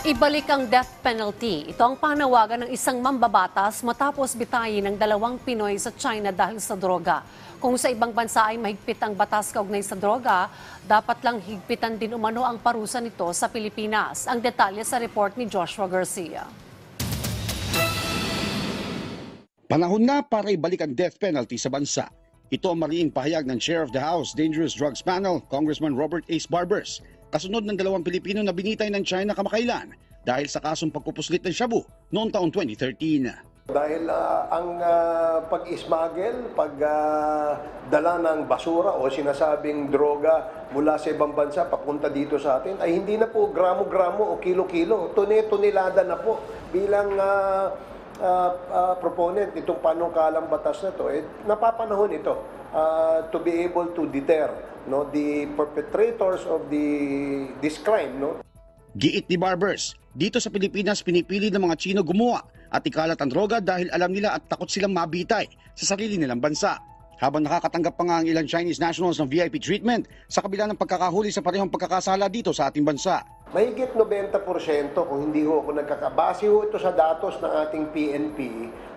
Ibalik ang death penalty. Ito ang panawagan ng isang mambabatas matapos bitayin ng 2 Pinoy sa China dahil sa droga. Kung sa ibang bansa ay mahigpit ang batas kaugnay sa droga, dapat lang higpitan din umano ang parusa nito sa Pilipinas. Ang detalye sa report ni Joshua Garcia. Panahon na para ibalik ang death penalty sa bansa. Ito ang mariing pahayag ng Chair of the House Dangerous Drugs Panel, Congressman Robert Ace Barbers, kasunod ng 2 Pilipino na binitay ng China kamakailan dahil sa kasong pagpupuslit ng shabu noong taong 2013. Dahil ang pag-ismagel, pagdala ng basura o sinasabing droga mula sa ibang bansa papunta dito sa atin ay hindi na po gramo-gramo o kilo-kilo, tone-tonelada na po. Bilang proponent itong panukalang batas na to, napapanahon ito to be able to deter the perpetrators of this crime. Giit ni Barbers, dito sa Pilipinas pinipili ng mga Chino gumawa at ikalat ang droga dahil alam nila at takot silang mabitay sa sarili nilang bansa. Habang nakakatanggap pa nga ang ilang Chinese nationals ng VIP treatment sa kabila ng pagkakahuli sa parehong pagkakasala dito sa ating bansa. Mahigit 90% kung hindi ho ako nagkakabase ho ito sa datos ng ating PNP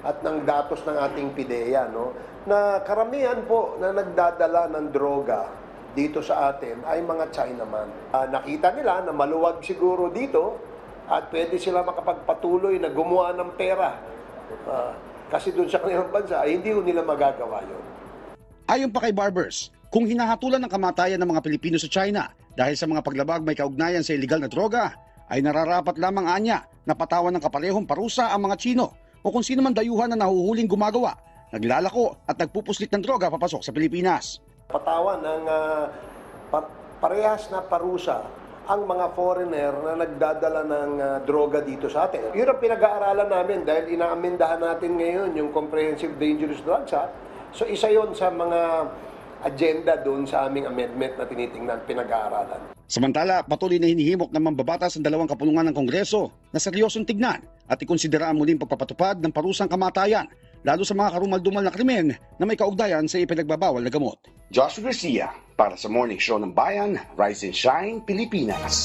at ng datos ng ating PIDEA, na karamihan po na nagdadala ng droga dito sa atin ay mga Chinaman. Nakita nila na maluwag siguro dito at pwede sila makapagpatuloy na gumawa ng pera. Kasi doon sa kanilang bansa ay hindi nila magagawa yun. Ayon pa kay Barbers, kung hinahatulan ng kamatayan ng mga Pilipino sa China dahil sa mga paglabag may kaugnayan sa illegal na droga, ay nararapat lamang anya na patawan ng kaparehong parusa ang mga Chino o kung sino man dayuhan na nahuhuling gumagawa, naglalako at nagpupuslit ng droga papasok sa Pilipinas. Patawan ng parehas na parusa ang mga foreigner na nagdadala ng droga dito sa atin. Yun ang pinag-aaralan namin dahil inaamendahan natin ngayon yung Comprehensive Dangerous Drugs Act. So isa yon sa mga agenda doon sa aming amendment na tinitingnan, pinag-aaralan. Samantala, patuloy na hinihimok ng mambabatas ng 2 kapulungan ng Kongreso na seryosong tignan at ikonsidera ang muling pagpapatupad ng parusang kamatayan, lalo sa mga karumal-dumal na krimen na may kaugnayan sa ipinagbabawal na gamot. Joshua Garcia para sa Morning Show ng Bayan, Rise and Shine, Pilipinas.